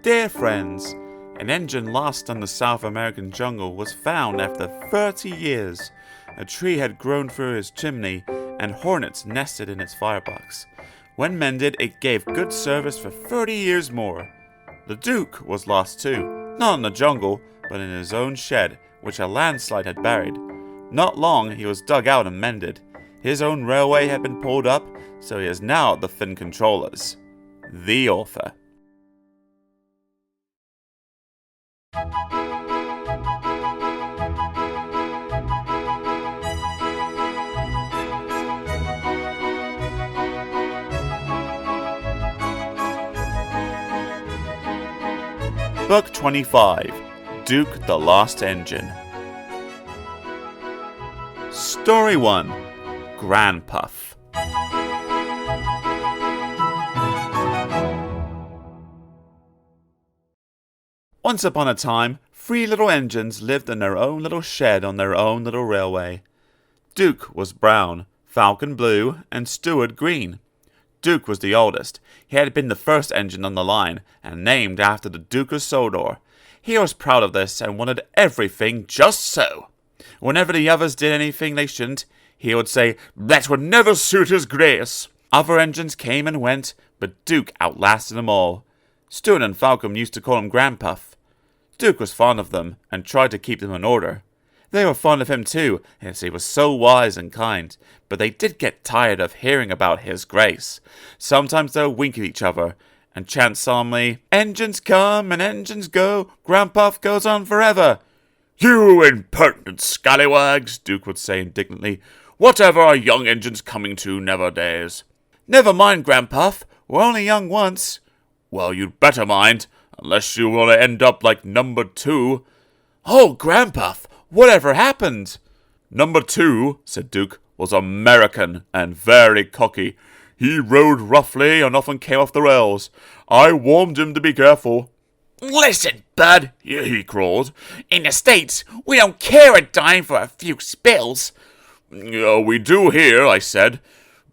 Dear friends, an engine lost in the South American jungle was found after 30 years. A tree had grown through his chimney, and hornets nested in its firebox. When mended, it gave good service for 30 years more. The Duke was lost too, not in the jungle, but in his own shed, which a landslide had buried. Not long, he was dug out and mended. His own railway had been pulled up, so he is now at the Finn Controllers. The author. Book 25, Duke the Lost Engine. Story 1, Granpuff. Once upon a time, 3 little engines lived in their own little shed on their own little railway. Duke was brown, Falcon blue, and Stewart green. Duke was the oldest. He had been the first engine on the line, and named after the Duke of Sodor. He was proud of this and wanted everything just so. Whenever the others did anything they shouldn't, he would say, "That would never suit his grace." Other engines came and went, but Duke outlasted them all. Stewart and Falcon used to call him Granpuff. Duke was fond of them, and tried to keep them in order. They were fond of him too, as he was so wise and kind, but they did get tired of hearing about his grace. Sometimes they'll wink at each other, and chant solemnly, "Engines come and engines go, Granpuff goes on forever." "You impertinent scallywags," Duke would say indignantly. "Whatever are young engines coming to nowadays?" "Never mind, Granpuff, we're only young once." "Well, you'd better mind, unless you want to end up like number 2. "Oh, Granpuff, whatever happened?" "Number 2, said Duke, "was American and very cocky. He rode roughly and often came off the rails. I warned him to be careful." "Listen, bud," he crawled. "in the States, we don't care a dime for a few spills." "We do here," I said,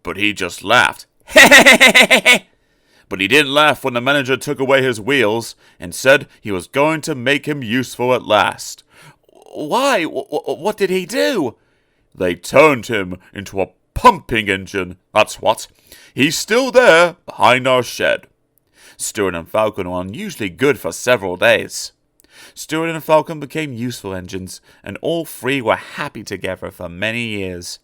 but he just laughed. But he didn't laugh when the manager took away his wheels and said he was going to make him useful at last. "Why? What did he do?" "They turned him into a pumping engine, that's what. He's still there, behind our shed." Stewart and Falcon were unusually good for several days. Stewart and Falcon became useful engines, and all 3 were happy together for many years.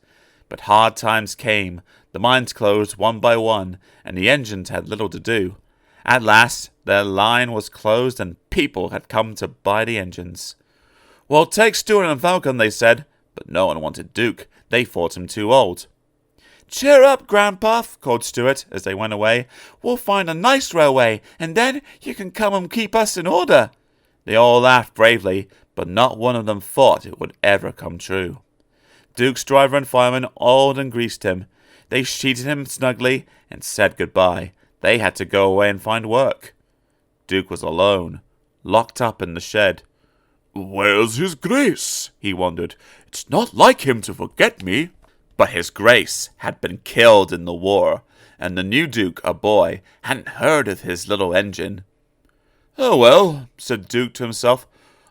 But hard times came, the mines closed one by one, and the engines had little to do. At last, their line was closed and people had come to buy the engines. "Well, take Stewart and Falcon," they said, but no one wanted Duke. They thought him too old. "Cheer up, Granpuff," called Stewart as they went away. "We'll find a nice railway, and then you can come and keep us in order." They all laughed bravely, but not one of them thought it would ever come true. Duke's driver and fireman oiled and greased him. They sheeted him snugly and said goodbye. They had to go away and find work. Duke was alone, locked up in the shed. "Where's his grace?" he wondered. "It's not like him to forget me." But his grace had been killed in the war, and the new Duke, a boy, hadn't heard of his little engine. "Oh well," said Duke to himself,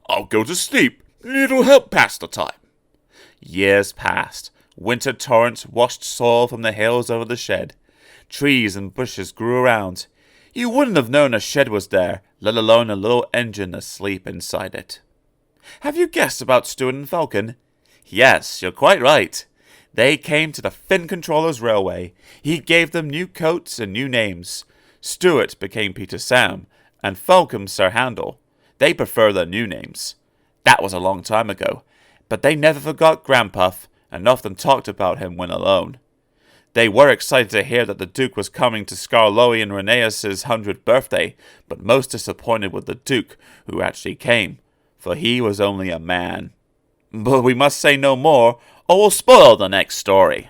"I'll go to sleep. It'll help pass the time." Years passed. Winter torrents washed soil from the hills over the shed. Trees and bushes grew around. You wouldn't have known a shed was there, let alone a little engine asleep inside it. Have you guessed about Stewart and Falcon? Yes, you're quite right. They came to the Finn Controller's railway. He gave them new coats and new names. Stewart became Peter Sam, and Falcon Sir Handel. They prefer their new names. That was a long time ago, but they never forgot Granpuff, and often talked about him when alone. They were excited to hear that the Duke was coming to Skarloey and Rheneas's 100th birthday, but most disappointed with the Duke who actually came, for he was only a man. But we must say no more, or we'll spoil the next story.